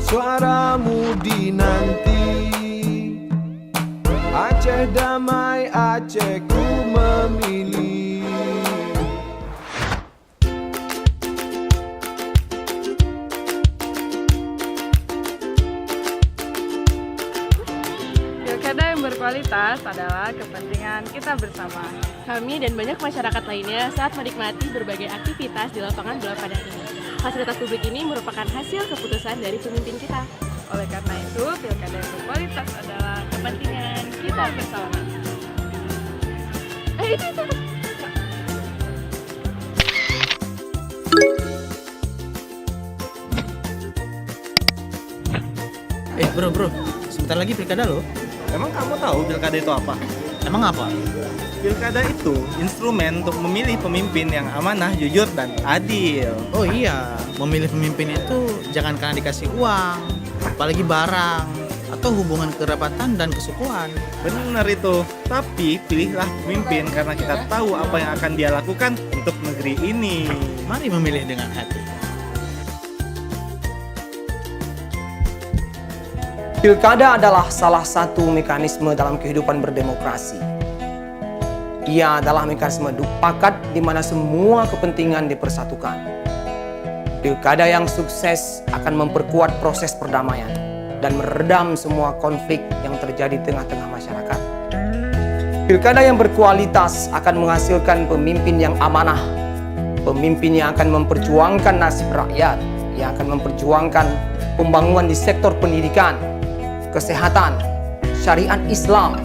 suaramu dinanti. Aceh damai, Aceh ku memilih. Pilkada yang berkualitas adalah kepentingan kita bersama. Kami dan banyak masyarakat lainnya saat menikmati berbagai aktivitas di lapangan bola pada ini. Fasilitas publik ini merupakan hasil keputusan dari pemimpin kita. Oleh karena itu, pilkada yang berkualitas adalah kepentingan kita bersama. Itu. Bro, sebentar lagi pilkada loh. Emang kamu tahu pilkada itu apa? Emang apa? Pilkada itu instrumen untuk memilih pemimpin yang amanah, jujur, dan adil. Oh iya, memilih pemimpin itu jangan karena dikasih uang, apalagi barang, atau hubungan kerabatan dan kesukuan. Benar itu. Tapi pilihlah pemimpin karena kita tahu apa yang akan dia lakukan untuk negeri ini. Mari memilih dengan hati. Pilkada adalah salah satu mekanisme dalam kehidupan berdemokrasi. Ia adalah mekanisme dupakat di mana semua kepentingan dipersatukan. Pilkada yang sukses akan memperkuat proses perdamaian dan meredam semua konflik yang terjadi di tengah-tengah masyarakat. Pilkada yang berkualitas akan menghasilkan pemimpin yang amanah, pemimpin yang akan memperjuangkan nasib rakyat, yang akan memperjuangkan pembangunan di sektor pendidikan, kesehatan, syariat Islam,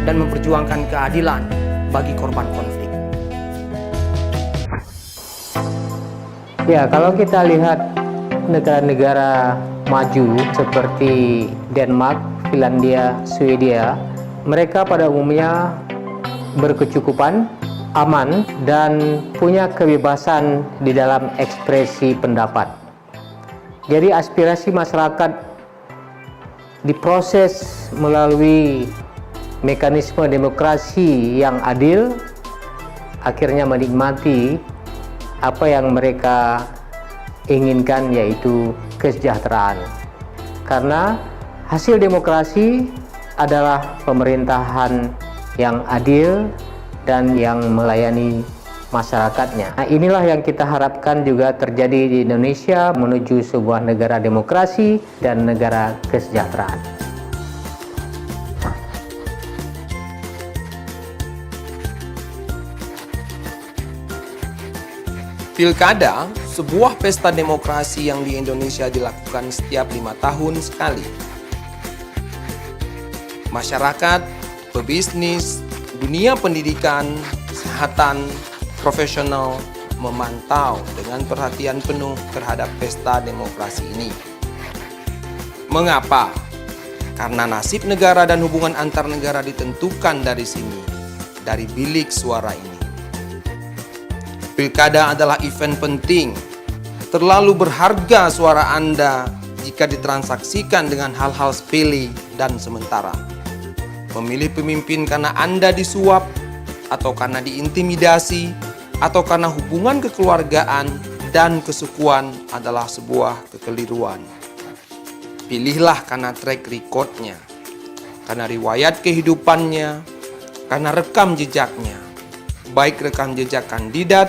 dan memperjuangkan keadilan bagi korban konflik. Ya, kalau kita lihat negara-negara maju seperti Denmark, Finlandia, Swedia, mereka pada umumnya berkecukupan, aman, dan punya kebebasan di dalam ekspresi pendapat. Jadi aspirasi masyarakat diproses melalui mekanisme demokrasi yang adil, akhirnya menikmati apa yang mereka inginkan, yaitu kesejahteraan. Karena hasil demokrasi adalah pemerintahan yang adil dan yang melayani masyarakatnya. Nah, inilah yang kita harapkan juga terjadi di Indonesia menuju sebuah negara demokrasi dan negara kesejahteraan. Pilkada, sebuah pesta demokrasi yang di Indonesia dilakukan setiap 5 tahun sekali. Masyarakat, pebisnis, dunia pendidikan, kesehatan, profesional memantau dengan perhatian penuh terhadap pesta demokrasi ini. Mengapa? Karena nasib negara dan hubungan antar negara ditentukan dari sini, dari bilik suara ini. Pilkada adalah event penting. Terlalu berharga suara Anda jika ditransaksikan dengan hal-hal sepele dan sementara. Memilih pemimpin karena Anda disuap, atau karena diintimidasi, atau karena hubungan kekeluargaan dan kesukuan adalah sebuah kekeliruan. Pilihlah karena track record-nya, karena riwayat kehidupannya, karena rekam jejaknya, baik rekam jejak kandidat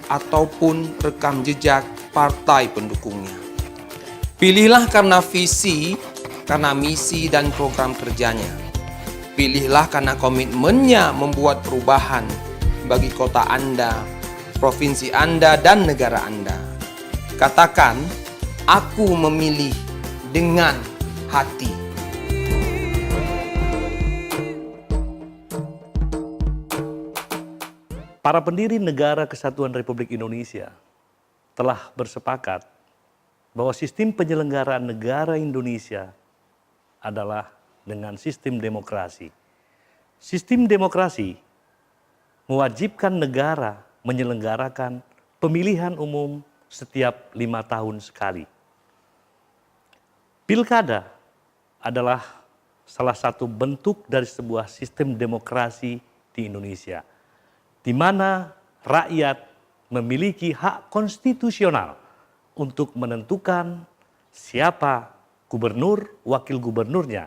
ataupun rekam jejak partai pendukungnya. Pilihlah karena visi, karena misi dan program kerjanya. Pilihlah karena komitmennya membuat perubahan bagi kota Anda, provinsi Anda, dan negara Anda. Katakan, aku memilih dengan hati. Para pendiri Negara Kesatuan Republik Indonesia telah bersepakat bahwa sistem penyelenggaraan negara Indonesia adalah dengan sistem demokrasi. Sistem demokrasi mewajibkan negara menyelenggarakan pemilihan umum setiap 5 tahun sekali. Pilkada adalah salah satu bentuk dari sebuah sistem demokrasi di Indonesia, di mana rakyat memiliki hak konstitusional untuk menentukan siapa gubernur, wakil gubernurnya,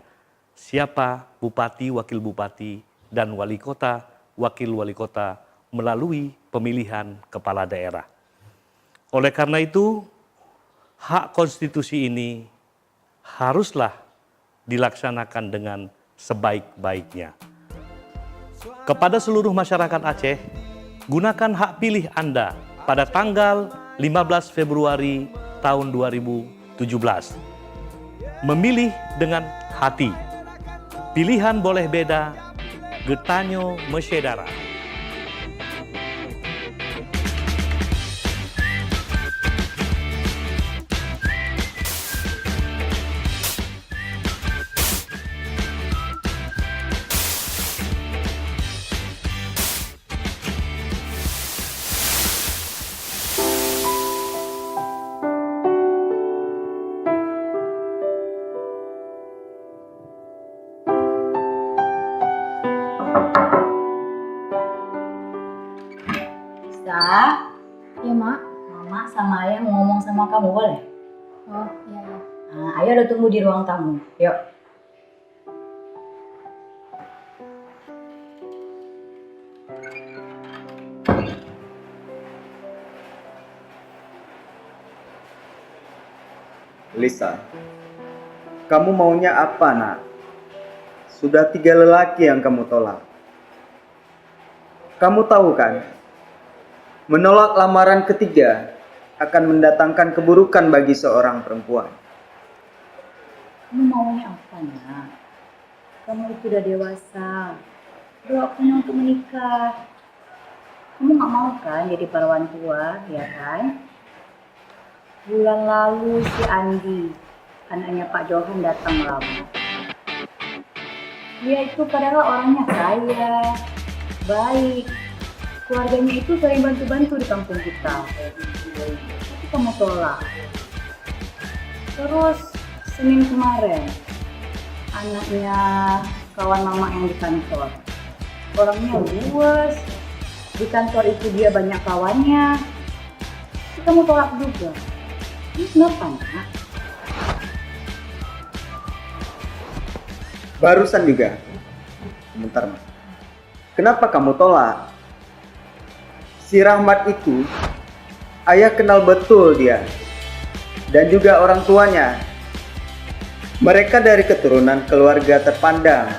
siapa bupati, wakil bupati, dan wali kota, wakil wali kota melalui pemilihan kepala daerah. Oleh karena itu, hak konstitusi ini haruslah dilaksanakan dengan sebaik-baiknya. Kepada seluruh masyarakat Aceh, gunakan hak pilih Anda pada tanggal 15 Februari tahun 2017. Memilih dengan hati. Pilihan boleh beda, getanyo mesyedara. Ya, Mak. Mama sama Ayah mau ngomong sama kamu, boleh? Oh, iya, iya. Nah, Ayah udah tunggu di ruang tamu. Yuk. Lisa, kamu maunya apa, nak? Sudah 3 lelaki yang kamu tolak. Kamu tahu kan, menolak lamaran ketiga akan mendatangkan keburukan bagi seorang perempuan. Kamu maunya apa, Nak? Kamu itu udah dewasa. Udah waktunya untuk menikah. Kamu gak mau kan jadi perawan tua, ya kan? Bulan lalu si Andi, anaknya Pak Johan, datang melamar. Dia itu padahal orangnya kaya, baik. Keluarganya itu sering bantu-bantu di kampung kita. Tapi kamu tolak. Terus Senin kemarin, anaknya kawan mama yang di kantor. Orangnya luwes. Di kantor itu dia banyak kawannya. Tapi kamu tolak juga. Ini kenapa, Nak? Barusan juga. Bentar, Mas. Kenapa kamu tolak? Si Rahmat itu, Ayah kenal betul dia. Dan juga orang tuanya. Mereka dari keturunan keluarga terpandang.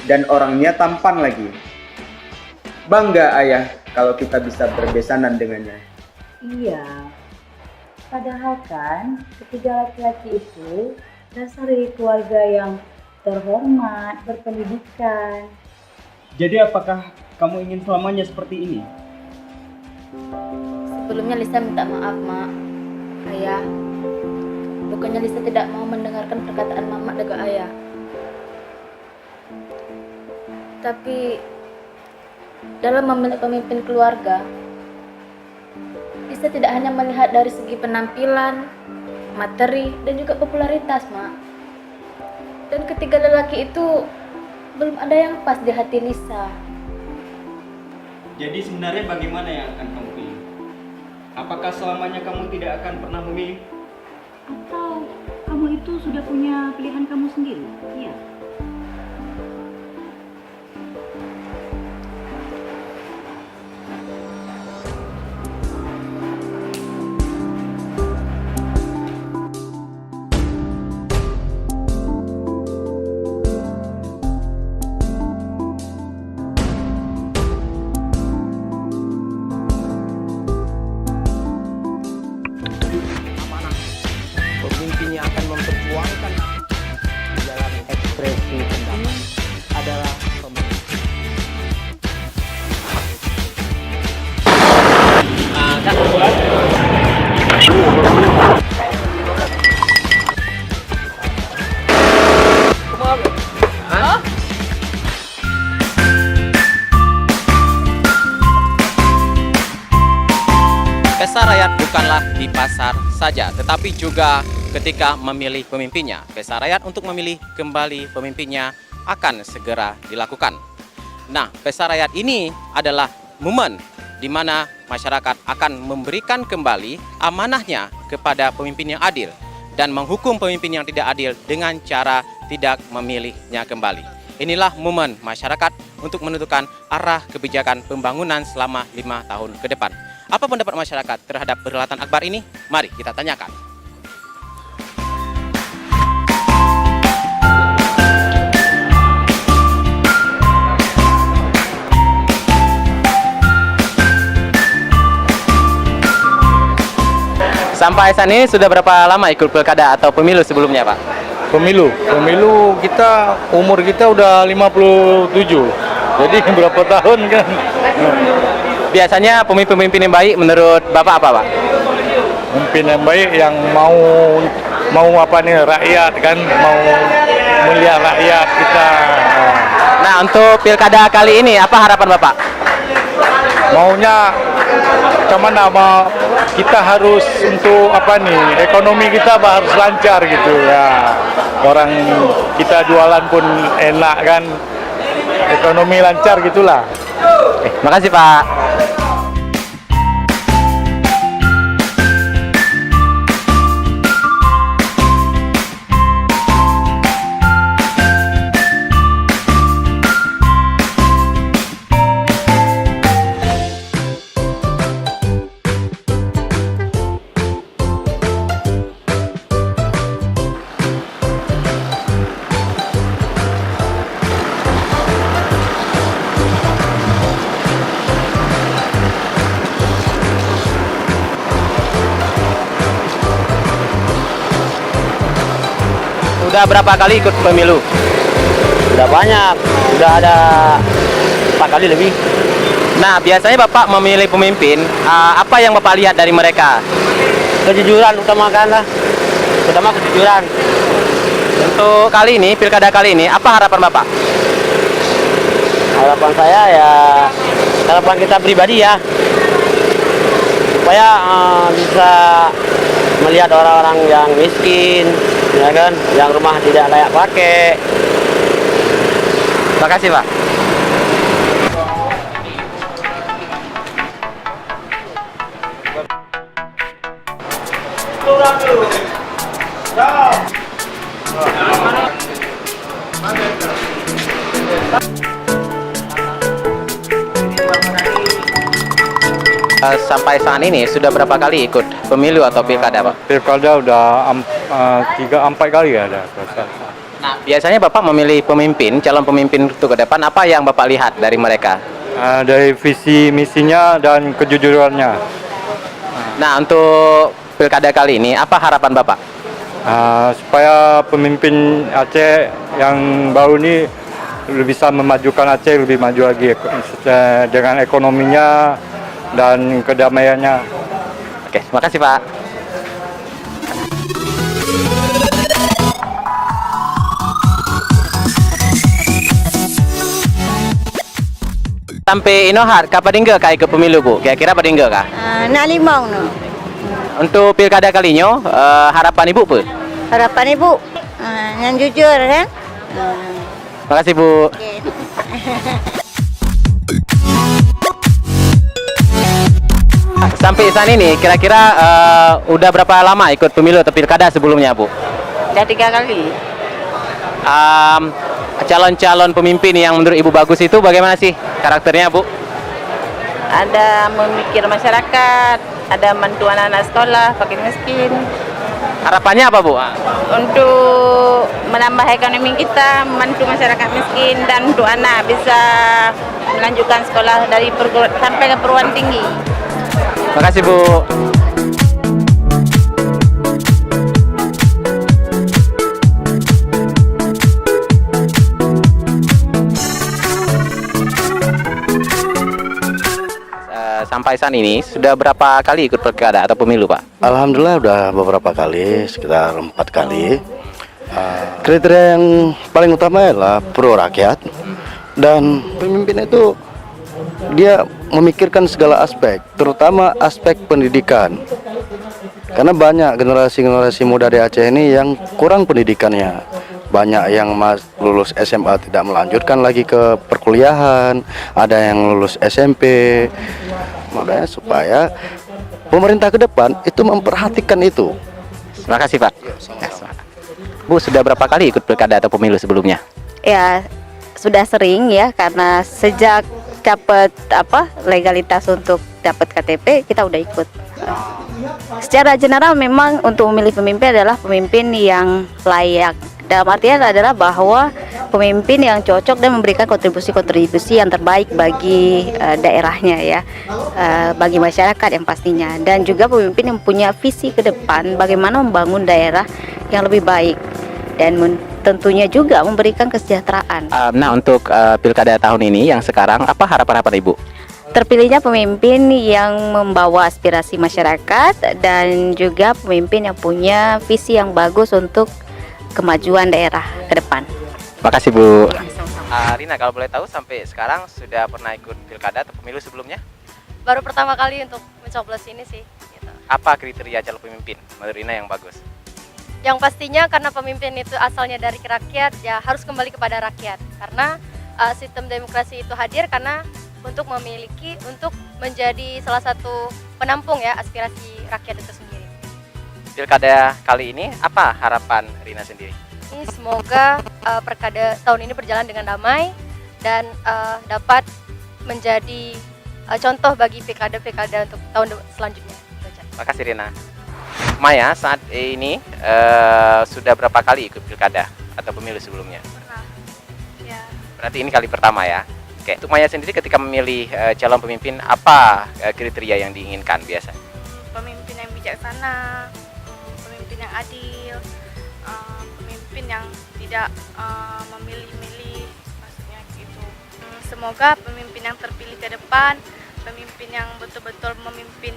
Dan orangnya tampan lagi. Bangga Ayah kalau kita bisa berbesanan dengannya. Iya. Padahal kan, ketiga laki-laki itu berasal dari keluarga yang terhormat, berpendidikan. Jadi apakah kamu ingin selamanya seperti ini? Sebelumnya Lisa minta maaf, Mak. Ayah, bukannya Lisa tidak mau mendengarkan perkataan Mama dan Ayah. Tapi dalam memilih pemimpin keluarga, Lisa tidak hanya melihat dari segi penampilan, materi, dan juga popularitas, Mak. Dan ketiga lelaki itu belum ada yang pas di hati Lisa. Jadi sebenarnya bagaimana yang akan kamu pilih? Apakah selamanya kamu tidak akan pernah memilih? Atau kamu itu sudah punya pilihan kamu sendiri? Iya. Pemimpinnya akan memperjuangkan dalam ekspresi pendapat adalah pemimpin. Pesta rakyat bukanlah di pasar saja, tetapi juga ketika memilih pemimpinnya. Pesta rakyat untuk memilih kembali pemimpinnya akan segera dilakukan. Nah, pesta rakyat ini adalah momen di mana masyarakat akan memberikan kembali amanahnya kepada pemimpin yang adil dan menghukum pemimpin yang tidak adil dengan cara tidak memilihnya kembali. Inilah momen masyarakat untuk menentukan arah kebijakan pembangunan selama 5 tahun ke depan. Apa pendapat masyarakat terhadap perhelatan akbar ini? Mari kita tanyakan. Sampai saat ini sudah berapa lama ikut pilkada atau pemilu sebelumnya, Pak? Pemilu kita umur kita udah 57. Jadi berapa tahun kan? Biasanya pemimpin yang baik menurut Bapak apa, Pak? Pemimpin yang baik yang mau apa nih, rakyat kan, mau melihat rakyat kita. Nah, untuk pilkada kali ini apa harapan Bapak? Maunya kemana, kita harus untuk apa nih, ekonomi kita harus lancar gitu ya. Orang kita jualan pun enak kan, ekonomi lancar gitulah. Makasih Pak. Udah berapa kali ikut pemilu? Udah banyak, udah ada 4 kali lebih. Nah, biasanya Bapak memilih pemimpin, apa yang Bapak lihat dari mereka? Kejujuran utamakan lah, utama kejujuran. Untuk kali ini, pilkada kali ini, apa harapan Bapak? Harapan saya ya, harapan kita pribadi ya, supaya bisa melihat orang-orang yang miskin, ya kan, yang rumah tidak layak pakai. Terima kasih Pak. Sampai saat ini sudah berapa kali ikut pemilu atau pilkada, Pak? Pilkada udah 3-4 kali ada. Nah, biasanya Bapak memilih pemimpin, calon pemimpin untuk ke depan, apa yang Bapak lihat dari mereka? Dari visi misinya dan kejujurannya. Nah, untuk pilkada kali ini, apa harapan Bapak? Supaya pemimpin Aceh yang baru ini bisa memajukan Aceh lebih maju lagi dengan ekonominya dan kedamaiannya. Oke, terima kasih Pak. Sampai Inohar, kapan tinggal kah ikut pemilu Bu? Kira-kira apa tinggal kah? Nak limau no. Untuk pilkada kalinya, harapan Ibu apa? Harapan Ibu yang jujur kan? Terima kasih Bu. Okay. Sampai saat ini, kira-kira udah berapa lama ikut pemilu atau pilkada sebelumnya Bu? Sudah 3 kali. Calon-calon pemimpin yang menurut Ibu bagus itu bagaimana sih karakternya Bu? Ada memikir masyarakat, ada bantu anak-anak sekolah, fakir miskin. Harapannya apa Bu? Untuk menambah ekonomi kita, membantu masyarakat miskin, dan untuk anak bisa melanjutkan sekolah dari sampai ke perguruan tinggi. Terima kasih Bu. Sampai saat ini sudah berapa kali ikut pilkada atau pemilu Pak? Alhamdulillah udah beberapa kali, sekitar 4 kali. Kriteria yang paling utama adalah pro rakyat, dan pemimpin itu dia memikirkan segala aspek, terutama aspek pendidikan. Karena banyak generasi muda di Aceh ini yang kurang pendidikannya. Banyak yang lulus SMA tidak melanjutkan lagi ke perkuliahan, ada yang lulus SMP. Makanya supaya pemerintah ke depan itu memperhatikan itu. Terima kasih Pak. Bu, sudah berapa kali ikut pilkada atau pemilu sebelumnya? Ya, sudah sering ya, karena sejak dapat legalitas untuk dapat KTP kita udah ikut. Secara general memang untuk memilih pemimpin adalah pemimpin yang layak. Dalam artian adalah bahwa pemimpin yang cocok dan memberikan kontribusi-kontribusi yang terbaik bagi daerahnya ya, bagi masyarakat yang pastinya, dan juga pemimpin yang punya visi ke depan bagaimana membangun daerah yang lebih baik dan tentunya juga memberikan kesejahteraan. Nah, untuk pilkada tahun ini yang sekarang, apa harapan-harapan Ibu? Terpilihnya pemimpin yang membawa aspirasi masyarakat dan juga pemimpin yang punya visi yang bagus untuk kemajuan daerah ke depan. Makasih Bu. Rina, kalau boleh tahu sampai sekarang sudah pernah ikut pilkada atau pemilu sebelumnya? Baru pertama kali untuk mencoblos ini sih. Gitu. Apa kriteria calon pemimpin menurut Rina yang bagus? Yang pastinya karena pemimpin itu asalnya dari rakyat, ya harus kembali kepada rakyat. Karena sistem demokrasi itu hadir karena untuk menjadi salah satu penampung ya aspirasi rakyat itu sendiri. Pilkada kali ini apa harapan Rina sendiri? Semoga pilkada tahun ini berjalan dengan damai dan dapat menjadi contoh bagi pilkada-pilkada untuk tahun selanjutnya. Terima kasih Rina. Maya, saat ini sudah berapa kali ikut pilkada atau pemilu sebelumnya? Pernah. Ya. Berarti ini kali pertama ya. Oke, untuk Maya sendiri ketika memilih calon pemimpin, apa kriteria yang diinginkan biasa? Pemimpin yang bijaksana, pemimpin yang adil, pemimpin yang tidak memilih-milih, maksudnya gitu. Semoga pemimpin yang terpilih ke depan, pemimpin yang betul-betul memimpin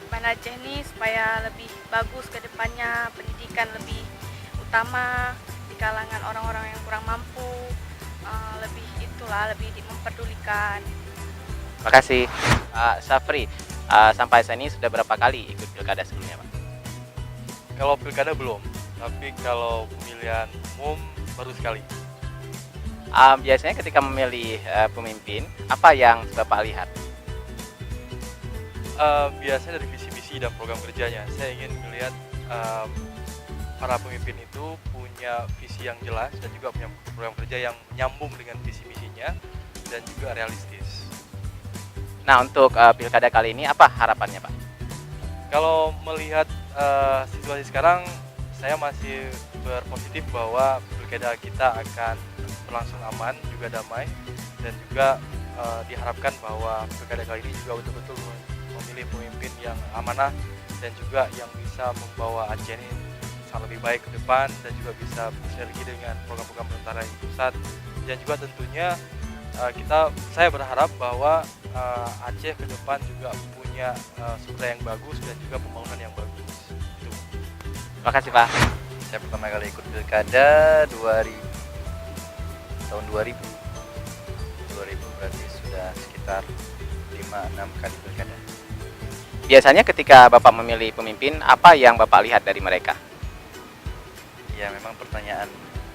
Banda Aceh ini supaya lebih bagus ke depannya, pendidikan lebih utama di kalangan orang-orang yang kurang mampu, lebih memperdulikan. Makasih. Safri, sampai saat ini sudah berapa kali ikut pilkada sebelumnya, Pak? Kalau pilkada belum, tapi kalau pemilihan umum baru sekali. Biasanya ketika memilih pemimpin, apa yang Bapak lihat? Biasanya dari visi-misi dan program kerjanya. Saya ingin melihat para pemimpin itu punya visi yang jelas dan juga punya program kerja yang nyambung dengan visi misinya dan juga realistis. Nah, untuk pilkada kali ini apa harapannya, Pak? Kalau melihat situasi sekarang, saya masih berpositif bahwa pilkada kita akan berlangsung aman, juga damai, dan juga diharapkan bahwa pilkada kali ini juga betul-betul memilih pemimpin yang amanah dan juga yang bisa membawa Aceh ini sangat lebih baik ke depan dan juga bisa bersinergi dengan program-program pemerintah di pusat, dan juga tentunya saya berharap bahwa Aceh ke depan juga punya sumber daya yang bagus dan juga pembangunan yang bagus. Itu. Terima kasih Pak. Saya pertama kali ikut pilkada tahun 2000 berarti sudah sekitar 5-6 kali pilkada. Biasanya ketika Bapak memilih pemimpin, apa yang Bapak lihat dari mereka? Ya memang pertanyaan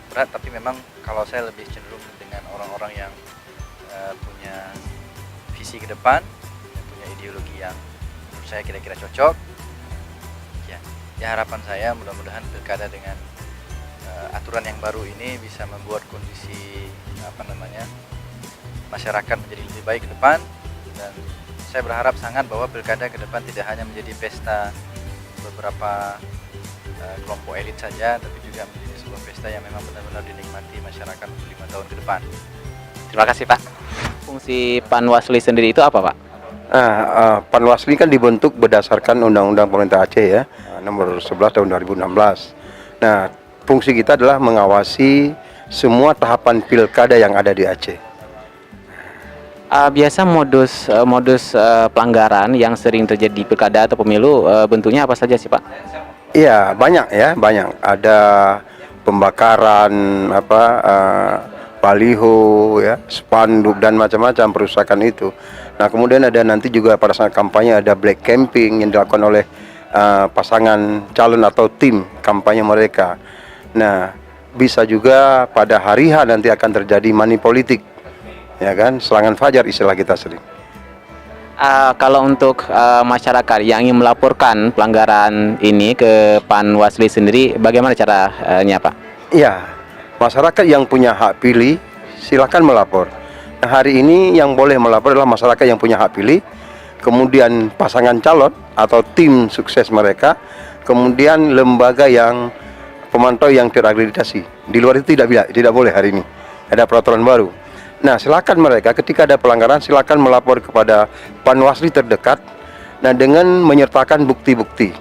berat, tapi memang kalau saya lebih cenderung dengan orang-orang yang punya visi ke depan, punya ideologi yang menurut saya kira-kira cocok. Ya harapan saya mudah-mudahan pilkada dengan aturan yang baru ini bisa membuat kondisi masyarakat menjadi lebih baik ke depan, dan saya berharap sangat bahwa pilkada ke depan tidak hanya menjadi pesta beberapa kelompok elit saja, tapi juga menjadi sebuah pesta yang memang benar-benar dinikmati masyarakat untuk 5 tahun ke depan. Terima kasih Pak. Fungsi Panwasli sendiri itu apa Pak? Panwasli kan dibentuk berdasarkan Undang-Undang Pemerintah Aceh ya, nomor 11 tahun 2016. Nah, fungsi kita adalah mengawasi semua tahapan pilkada yang ada di Aceh. Biasa modus pelanggaran yang sering terjadi di pilkada atau pemilu bentuknya apa saja sih Pak? Iya banyak. Ada pembakaran baliho ya, spanduk dan macam-macam perusakan itu. Nah kemudian ada nanti juga pada saat kampanye ada black camping yang dilakukan oleh pasangan calon atau tim kampanye mereka. Nah bisa juga pada hari H nanti akan terjadi money politik, ya kan, serangan fajar istilah kita sering. Kalau untuk masyarakat yang ingin melaporkan pelanggaran ini ke Panwasli sendiri, bagaimana caranya, Pak? Iya, masyarakat yang punya hak pilih silakan melapor. Nah, hari ini yang boleh melapor adalah masyarakat yang punya hak pilih, kemudian pasangan calon atau tim sukses mereka, kemudian lembaga yang pemantau yang terakreditasi. Di luar itu tidak boleh hari ini. Ada peraturan baru. Nah, silakan mereka ketika ada pelanggaran silakan melapor kepada Panwasli terdekat. Nah, dengan menyertakan bukti-bukti.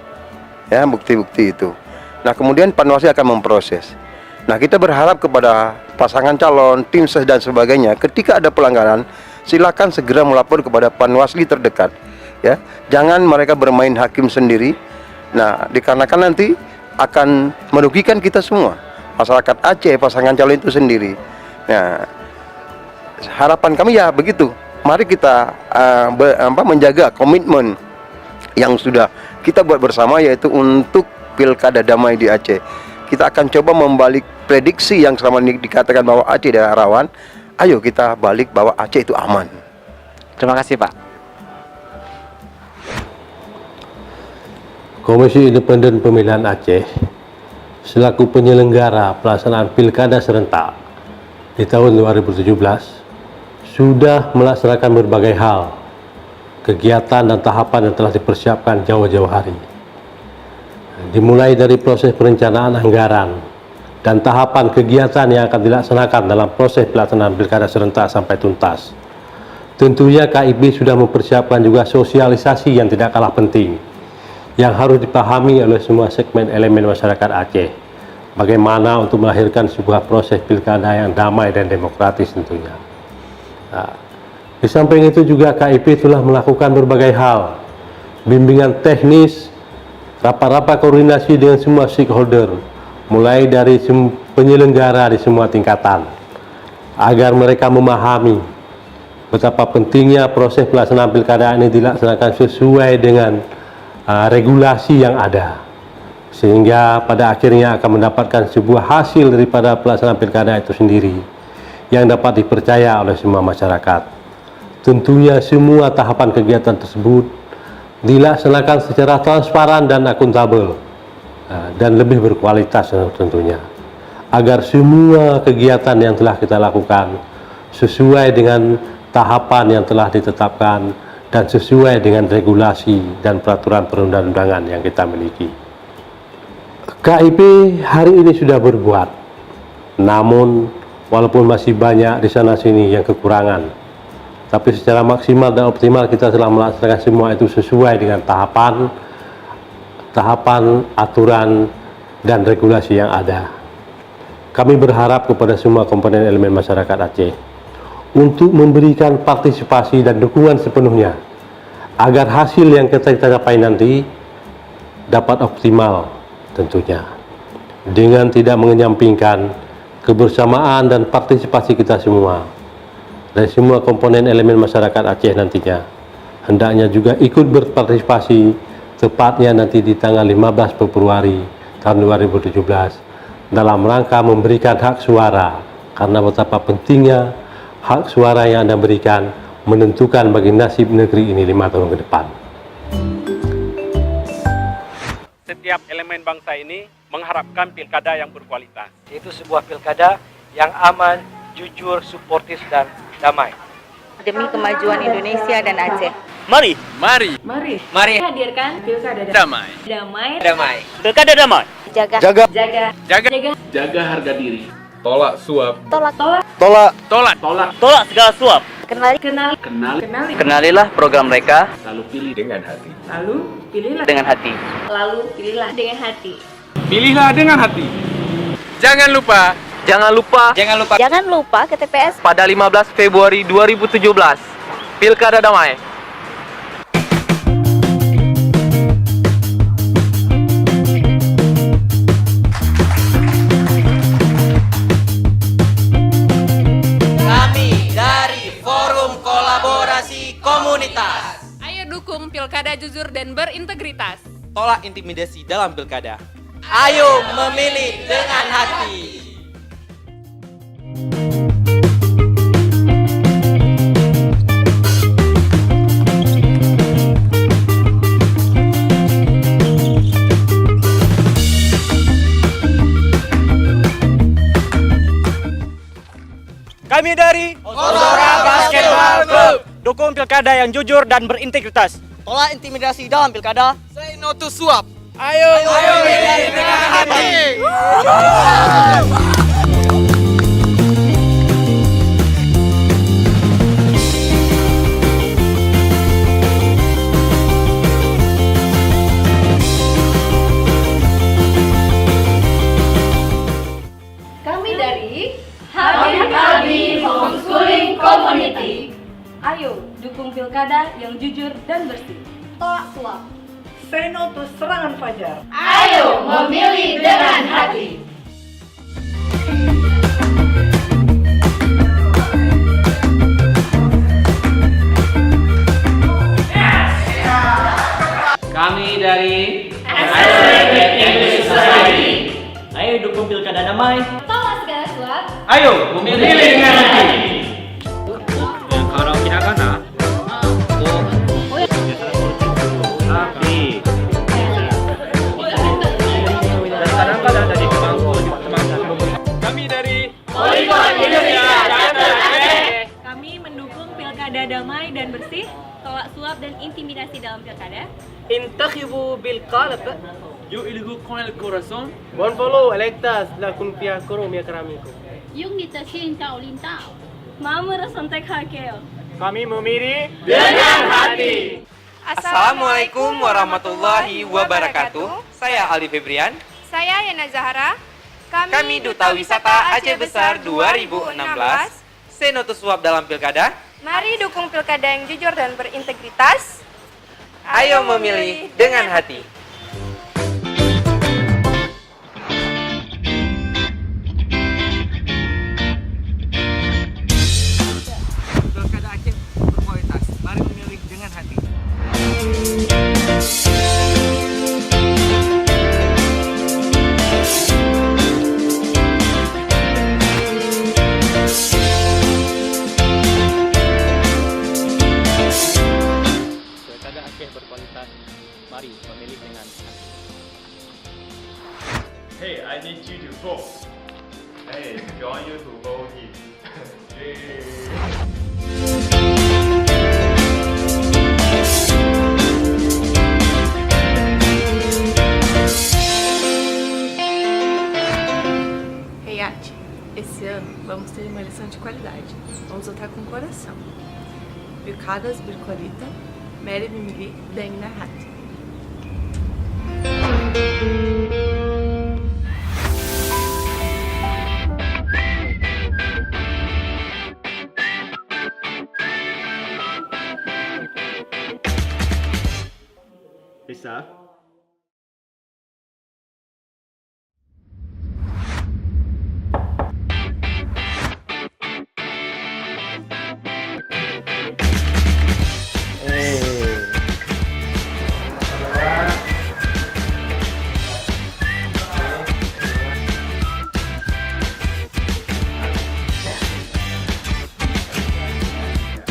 Ya, bukti-bukti itu. Nah, kemudian Panwasli akan memproses. Nah, kita berharap kepada pasangan calon, tim ses dan sebagainya, ketika ada pelanggaran, silakan segera melapor kepada Panwasli terdekat. Ya, jangan mereka bermain hakim sendiri. Nah, dikarenakan nanti akan merugikan kita semua, masyarakat Aceh, pasangan calon itu sendiri. Nah, harapan kami ya begitu. Mari kita menjaga komitmen yang sudah kita buat bersama, yaitu untuk pilkada damai di Aceh. Kita akan coba membalik prediksi yang selama ini dikatakan bahwa Aceh daerah rawan. Ayo kita balik bahwa Aceh itu aman. Terima kasih, Pak. Komisi Independen Pemilihan Aceh selaku penyelenggara pelaksanaan pilkada serentak di tahun 2017 sudah melaksanakan berbagai hal, kegiatan dan tahapan yang telah dipersiapkan jauh-jauh hari. Dimulai dari proses perencanaan anggaran dan tahapan kegiatan yang akan dilaksanakan dalam proses pelaksanaan pilkada serentak sampai tuntas. Tentunya KIP sudah mempersiapkan juga sosialisasi yang tidak kalah penting, yang harus dipahami oleh semua segmen elemen masyarakat Aceh. Bagaimana untuk melahirkan sebuah proses pilkada yang damai dan demokratis tentunya. Nah, di samping itu juga KIP telah melakukan berbagai hal, bimbingan teknis, rapat-rapat koordinasi dengan semua stakeholder, mulai dari penyelenggara di semua tingkatan, agar mereka memahami betapa pentingnya proses pelaksanaan pilkada ini dilaksanakan sesuai dengan regulasi yang ada, sehingga pada akhirnya akan mendapatkan sebuah hasil daripada pelaksanaan pilkada itu sendiri yang dapat dipercaya oleh semua masyarakat. Tentunya semua tahapan kegiatan tersebut dilaksanakan secara transparan dan akuntabel dan lebih berkualitas tentunya, agar semua kegiatan yang telah kita lakukan sesuai dengan tahapan yang telah ditetapkan dan sesuai dengan regulasi dan peraturan perundang-undangan yang kita miliki. KIP hari ini sudah berbuat, namun walaupun masih banyak di sana-sini yang kekurangan, tapi secara maksimal dan optimal kita telah melaksanakan semua itu sesuai dengan tahapan, aturan, dan regulasi yang ada. Kami berharap kepada semua komponen elemen masyarakat Aceh untuk memberikan partisipasi dan dukungan sepenuhnya agar hasil yang kita capai nanti dapat optimal tentunya, dengan tidak mengenyampingkan kebersamaan dan partisipasi kita semua dari semua komponen elemen masyarakat Aceh nantinya. Hendaknya juga ikut berpartisipasi tepatnya nanti di tanggal 15 Februari tahun 2017 dalam rangka memberikan hak suara, karena betapa pentingnya hak suara yang Anda berikan menentukan bagi nasib negeri ini 5 tahun ke depan. Setiap elemen bangsa ini mengharapkan pilkada yang berkualitas. Itu sebuah pilkada yang aman, jujur, suportif, dan damai. Demi kemajuan Indonesia dan Aceh. Mari. Hadirkan pilkada Damai. Damai. Pilkada damai. Jaga harga diri. Tolak suap. Tolak segala suap. Kenalilah program mereka. Lalu pilih dengan hati. Dengan hati. Pilihlah dengan hati. Pilihlah dengan hati. Jangan lupa ke TPS pada 15 Februari 2017. Pilkada damai. Kami dari Forum Kolaborasi Komunitas. Ayo dukung pilkada jujur dan berintegritas. Tolak intimidasi dalam pilkada. Ayo memilih dengan hati. Kami dari Ozora Basketball Club. Dukung pilkada yang jujur dan berintegritas. Tolak intimidasi dalam pilkada. Say no to suap. Ayo milih dengan hati. Kami dari Habib Homeschooling Community. Ayo dukung pilkada yang jujur dan bersih. Tolak suap. Say no to serangan fajar. Ayo memilih dengan hati. Kami dari English Society. Ayo dukung pilkada damai. Tolak segala suap. Ayo memilih dengan hati. Kalau kita kata, tapi kadang-kadang dari kami dari Polygon Indonesia Chapter Aceh. Kami mendukung pilkada damai dan bersih, tolak suap dan intimidasi dalam pilkada. انتخبوا بالقلب يؤلهوا con el corazón. Buon follow electas la kunpia koro mi karamiku. Yung ditasin tao lintao. Mama sontek hakeo. Kami memilih dengan hati. Assalamualaikum warahmatullahi wabarakatuh. Saya Ali Febrian. Saya Yana Zahara. Kami Duta Wisata Aceh Besar 2016. Say no to suap dalam pilkada. Mari dukung pilkada yang jujur dan berintegritas. Ayo memilih dengan hati. Pilkada Aceh berkualitas. Mari memilih dengan hati. Pilkada Aceh berkualitas. Mari memilih dengan hati. Hey, I need you to vote. Hey, join you to vote in. Hey, Ati, esse ano vamos ter uma eleição de qualidade. Vamos votar com o coração. Pilkadas berkualitas, mari memilih dengan hati. Bisa?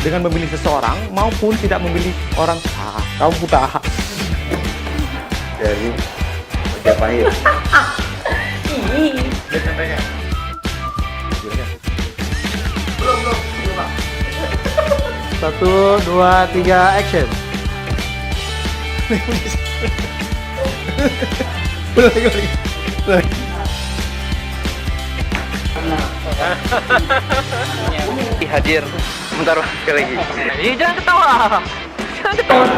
Dengan memilih seseorang maupun tidak memilih orang, kamu buta. Dari Majapahit. Belum. 1, 2, 3, action. Lagi. Hadir. Bentar sekali lagi. Jangan ketawa. Jangan ketawa.